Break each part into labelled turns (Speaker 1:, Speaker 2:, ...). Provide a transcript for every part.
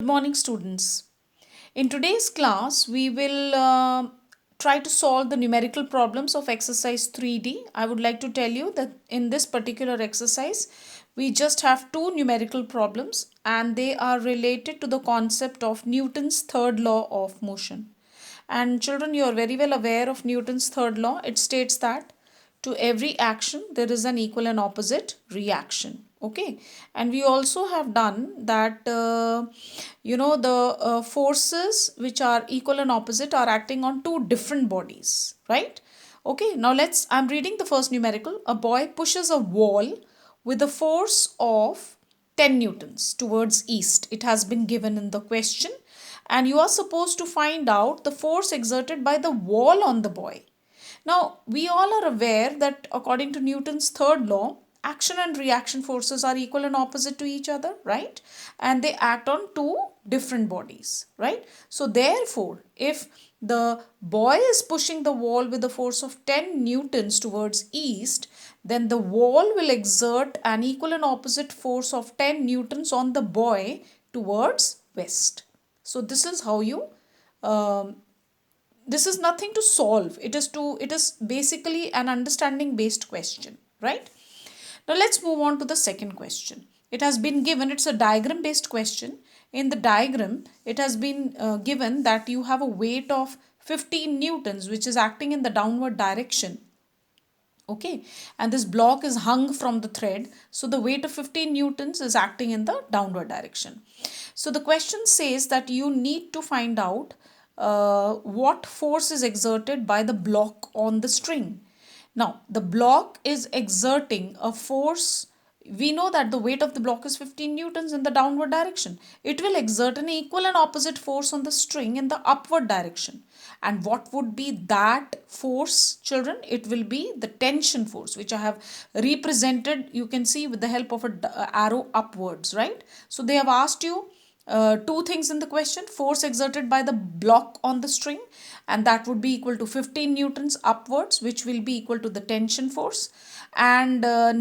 Speaker 1: Good morning, students. In today's class, we will try to solve the numerical problems of exercise 3D. I would like to tell you that in this particular exercise, we just have two numerical problems and they are related to the concept of Newton's third law of motion. And children, you are very well aware of Newton's third law. It states that to every action, there is an equal and opposite reaction. Okay, and we also have done that the forces which are equal and opposite are acting on two different bodies, right? Okay, now I'm reading the first numerical. A boy pushes a wall with a force of 10 newtons towards east. It has been given in the question, and you are supposed to find out the force exerted by the wall on the boy. Now, we all are aware that according to Newton's third law, action and reaction forces are equal and opposite to each other, right? And they act on two different bodies, right? So, therefore, if the boy is pushing the wall with a force of 10 newtons towards east, then the wall will exert an equal and opposite force of 10 newtons on the boy towards west. So, this is how you this is nothing to solve. It is basically an understanding based question, right? Now let's move on to the second question. It has been given, it's a diagram based question. In the diagram, it has been given that you have a weight of 15 newtons which is acting in the downward direction. Okay, and this block is hung from the thread, so the weight of 15 newtons is acting in the downward direction. So the question says that you need to find out what force is exerted by the block on the string. Now, the block is exerting a force. We know that the weight of the block is 15 newtons in the downward direction. It will exert an equal and opposite force on the string in the upward direction. And what would be that force, children? It will be the tension force, which I have represented, you can see, with the help of an arrow upwards, right? So they have asked you two things in the question: force exerted by the block on the string, and that would be equal to 15 newtons upwards, which will be equal to the tension force. And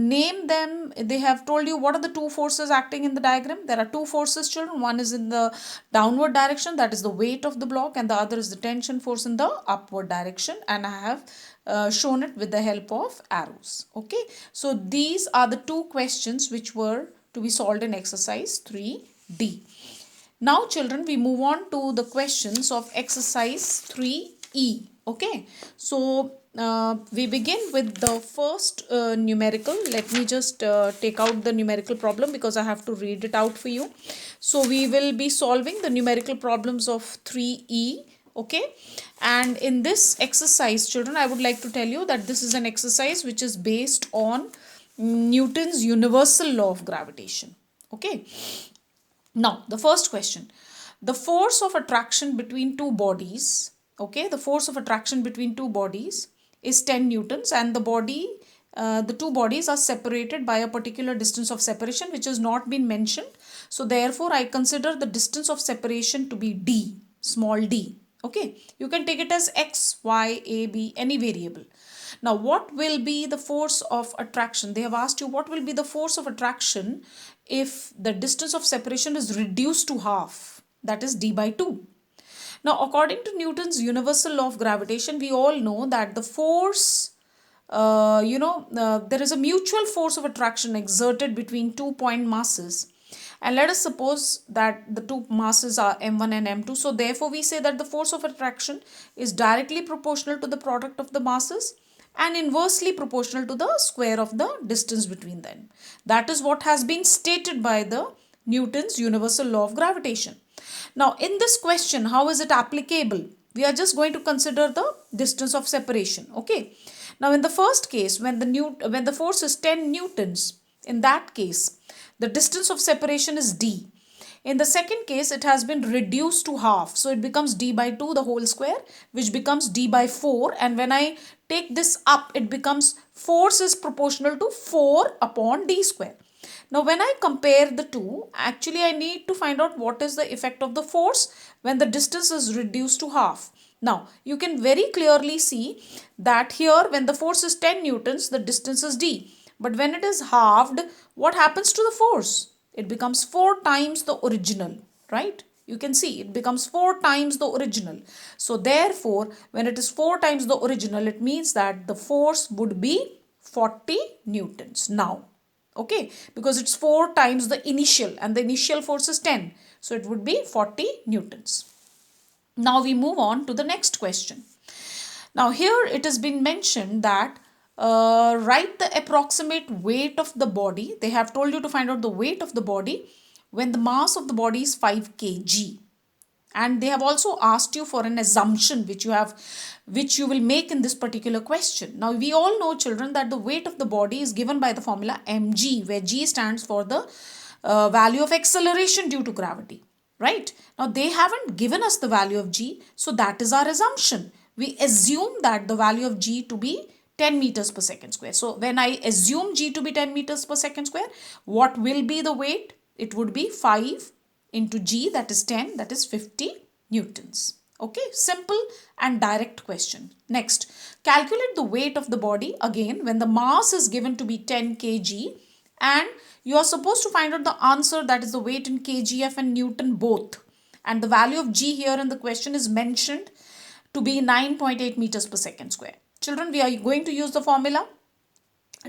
Speaker 1: name them. They have told you what are the two forces acting in the diagram. There are two forces, children. One is in the downward direction, that is the weight of the block, and the other is the tension force in the upward direction, and I have shown it with the help of arrows. Okay, so these are the two questions which were to be solved in exercise 3D. Now children, we move on to the questions of exercise 3E. Okay, so we begin with the first numerical. Let me just take out the numerical problem because I have to read it out for you. So we will be solving the numerical problems of 3E. Okay, and in this exercise, children, I would like to tell you that this is an exercise which is based on Newton's universal law of gravitation. Okay, now, the first question. The force of attraction between two bodies, okay, the force of attraction between two bodies is 10 newtons, and the two bodies are separated by a particular distance of separation which has not been mentioned. So, therefore, I consider the distance of separation to be d, small d. Okay, you can take it as x, y, a, b, any variable. Now, what will be the force of attraction? They have asked you what will be the force of attraction if the distance of separation is reduced to half, that is d by 2. Now, according to Newton's universal law of gravitation, we all know that the force, there is a mutual force of attraction exerted between 2 point masses. And let us suppose that the two masses are m1 and m2. So, therefore, we say that the force of attraction is directly proportional to the product of the masses and inversely proportional to the square of the distance between them. That is what has been stated by the Newton's universal law of gravitation. Now, in this question, how is it applicable? We are just going to consider the distance of separation. Okay. Now, in the first case, when the force is 10 newtons, in that case, the distance of separation is d. In the second case, it has been reduced to half. So, it becomes d by 2 the whole square, which becomes d by 4. And when I take this up, it becomes force is proportional to 4 upon d square. Now, when I compare the two, actually I need to find out what is the effect of the force when the distance is reduced to half. Now, you can very clearly see that here when the force is 10 newtons, the distance is d. But when it is halved, what happens to the force? It becomes 4 times the original, right? You can see it becomes 4 times the original. So therefore, when it is 4 times the original, it means that the force would be 40 newtons now. Okay, because it's 4 times the initial and the initial force is 10. So it would be 40 newtons. Now we move on to the next question. Now here it has been mentioned that write the approximate weight of the body. They have told you to find out the weight of the body when the mass of the body is 5 kg. And they have also asked you for an assumption which you will make in this particular question. Now we all know, children, that the weight of the body is given by the formula mg, where g stands for the value of acceleration due to gravity. Right? Now they haven't given us the value of g, so that is our assumption. We assume that the value of g to be 10 meters per second square. So when I assume g to be 10 meters per second square, what will be the weight? It would be 5 into g, that is 10, that is 50 newtons. Okay, simple and direct question. Next, calculate the weight of the body again when the mass is given to be 10 kg and you are supposed to find out the answer, that is the weight in kgf and newton both. And the value of g here in the question is mentioned to be 9.8 meters per second square. Children, we are going to use the formula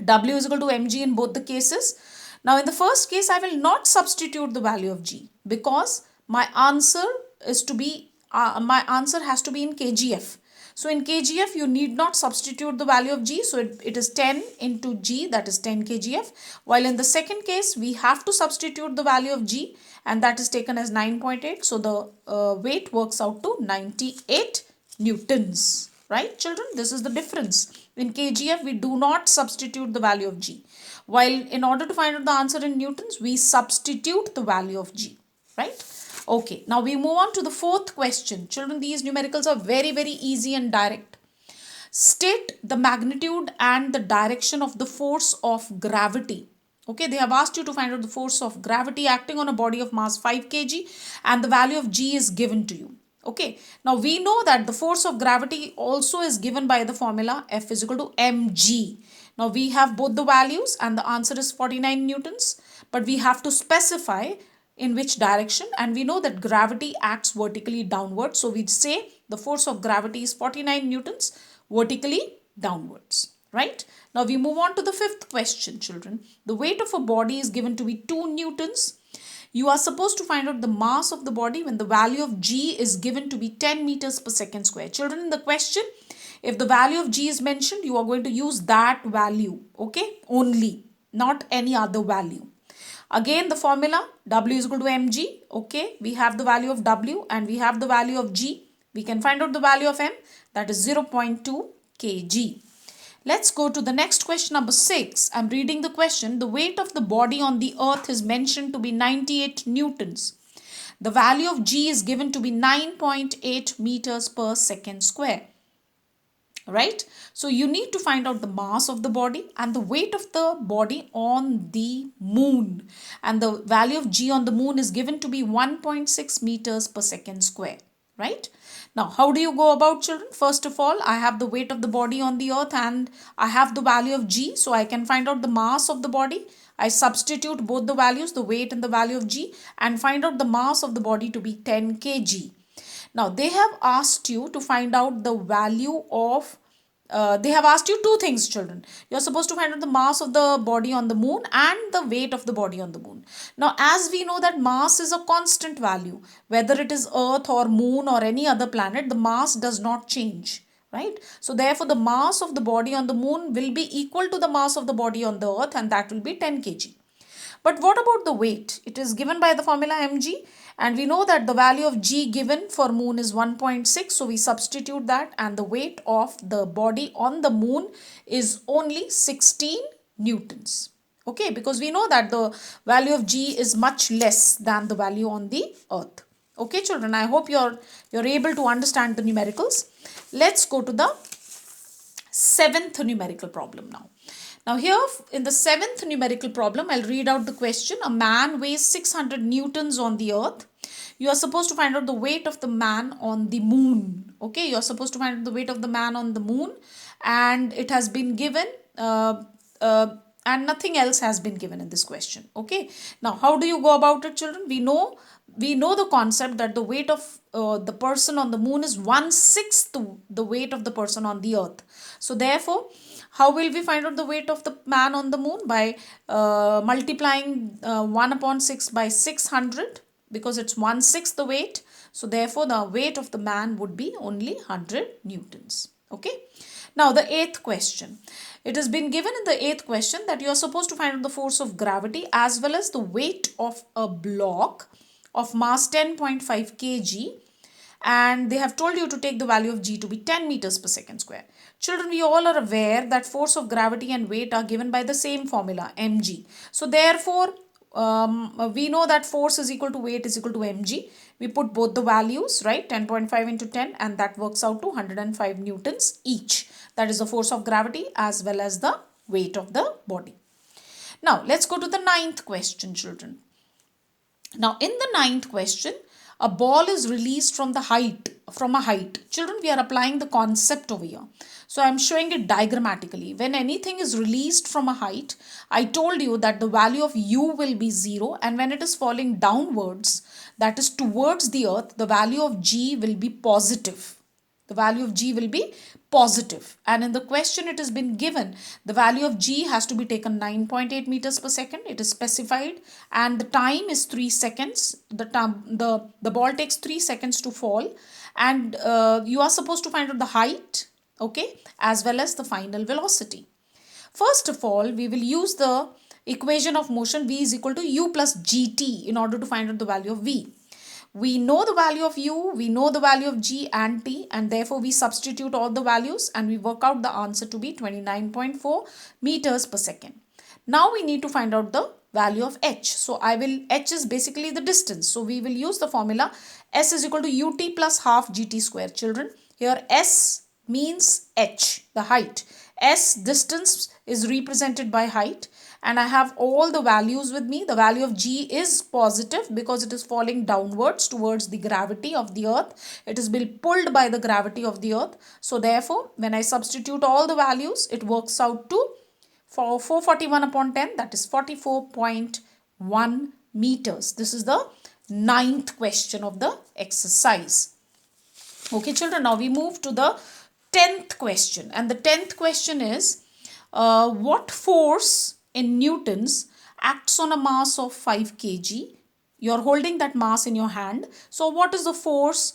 Speaker 1: W is equal to mg in both the cases. Now in the first case, I will not substitute the value of g because my answer is to be my answer has to be in kgf. So in kgf, you need not substitute the value of g. So it is 10 into g, that is 10 kgf. While in the second case, we have to substitute the value of g and that is taken as 9.8. So the weight works out to 98 newtons. Right, children? This is the difference. In kgf, we do not substitute the value of g. While in order to find out the answer in newtons, we substitute the value of g. Right? Okay, now we move on to the fourth question. Children, these numericals are very, very easy and direct. State the magnitude and the direction of the force of gravity. Okay, they have asked you to find out the force of gravity acting on a body of mass 5 kg and the value of g is given to you. Okay, now we know that the force of gravity also is given by the formula F is equal to mg. Now we have both the values and the answer is 49 newtons, but we have to specify in which direction, and we know that gravity acts vertically downward. So we say the force of gravity is 49 newtons vertically downwards. Right? Now we move on to the fifth question, children. The weight of a body is given to be 2 newtons. You are supposed to find out the mass of the body when the value of g is given to be 10 meters per second square. Children, in the question, if the value of g is mentioned, you are going to use that value, okay, only, not any other value. Again, the formula W is equal to mg, okay, we have the value of W and we have the value of g. We can find out the value of m, that is 0.2 kg. Let's go to the next question, number 6. I'm reading the question. The weight of the body on the earth is mentioned to be 98 newtons. The value of g is given to be 9.8 meters per second square. Right? So you need to find out the mass of the body and the weight of the body on the moon. And the value of g on the moon is given to be 1.6 meters per second square. Right? Now, how do you go about, children? First of all, I have the weight of the body on the earth and I have the value of g. So I can find out the mass of the body. I substitute both the values, the weight and the value of g, and find out the mass of the body to be 10 kg. Now, they have asked you to find out the value of, they have asked you two things, children. You're supposed to find out the mass of the body on the moon and the weight of the body on the moon. Now, as we know that mass is a constant value, whether it is Earth or moon or any other planet, the mass does not change. Right? So, therefore, the mass of the body on the moon will be equal to the mass of the body on the earth and that will be 10 kg. But what about the weight? It is given by the formula mg and we know that the value of g given for moon is 1.6. So we substitute that and the weight of the body on the moon is only 16 newtons. Okay, because we know that the value of g is much less than the value on the earth. Okay, children, I hope you're able to understand the numericals. Let's go to the seventh numerical problem now. Now here in the seventh numerical problem, I'll read out the question. A man weighs 600 newtons on the earth. You are supposed to find out the weight of the man on the moon. Okay, you are supposed to find out the weight of the man on the moon and it has been given and nothing else has been given in this question. Okay, now how do you go about it, children? We know we know the concept that the weight of the person on the moon is 1/6 the weight of the person on the earth. So therefore, how will we find out the weight of the man on the moon? By multiplying 1 upon 6 by 600, because it's 1/6 the weight. So therefore, the weight of the man would be only 100 newtons. Okay. Now the eighth question. It has been given in the eighth question that you are supposed to find out the force of gravity as well as the weight of a block of mass 10.5 kg, and they have told you to take the value of g to be 10 meters per second square. Children, we all are aware that force of gravity and weight are given by the same formula, mg. So therefore, we know that force is equal to weight is equal to mg. We put both the values, right? 10.5 into 10, and that works out to 105 newtons each. That is the force of gravity as well as the weight of the body. Now, let's go to the ninth question, children. Now, in the ninth question, a ball is released from a height. Children, we are applying the concept over here. So, I am showing it diagrammatically. When anything is released from a height, I told you that the value of u will be 0, and when it is falling downwards, that is towards the earth, the value of g will be positive. The value of g will be positive. And in the question it has been given, the value of g has to be taken 9.8 meters per second. It is specified, and the time is 3 seconds. The ball takes 3 seconds to fall, and you are supposed to find out the height, okay, as well as the final velocity. First of all, we will use the equation of motion v is equal to u plus gt in order to find out the value of v. We know the value of u, we know the value of g and t, and therefore we substitute all the values and we work out the answer to be 29.4 meters per second. Now we need to find out the value of h. So h is basically the distance. So we will use the formula s is equal to ut plus half gt square. Children, here s means h, the height. S, distance, is represented by height, and I have all the values with me. The value of g is positive because it is falling downwards towards the gravity of the earth. It is being pulled by the gravity of the earth. So therefore, when I substitute all the values, it works out to 441 upon 10, that is 44.1 meters. This is the ninth question of the exercise. Okay, children, now we move to the 10th question, and the 10th question is what force in newtons acts on a mass of 5 kg? You're holding that mass in your hand. So what is the force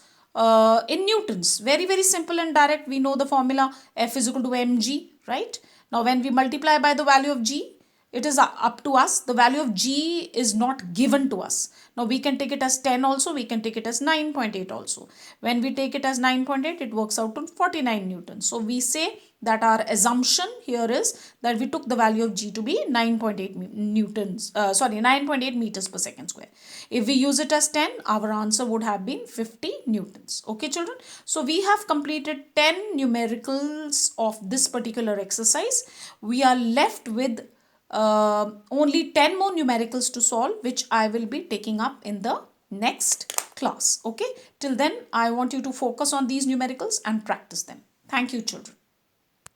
Speaker 1: in newtons? Very, very simple and direct. We know the formula F is equal to mg, right? Now when we multiply by the value of g, it is up to us. The value of g is not given to us. Now we can take it as 10 also, we can take it as 9.8 also. When we take it as 9.8, it works out to 49 newtons. So we say that our assumption here is that we took the value of g to be 9.8 9.8 meters per second square. If we use it as 10, our answer would have been 50 newtons. Okay, children. So we have completed 10 numericals of this particular exercise. We are left with only 10 more numericals to solve, which I will be taking up in the next class. Okay, till then I want you to focus on these numericals and practice them. Thank you, children.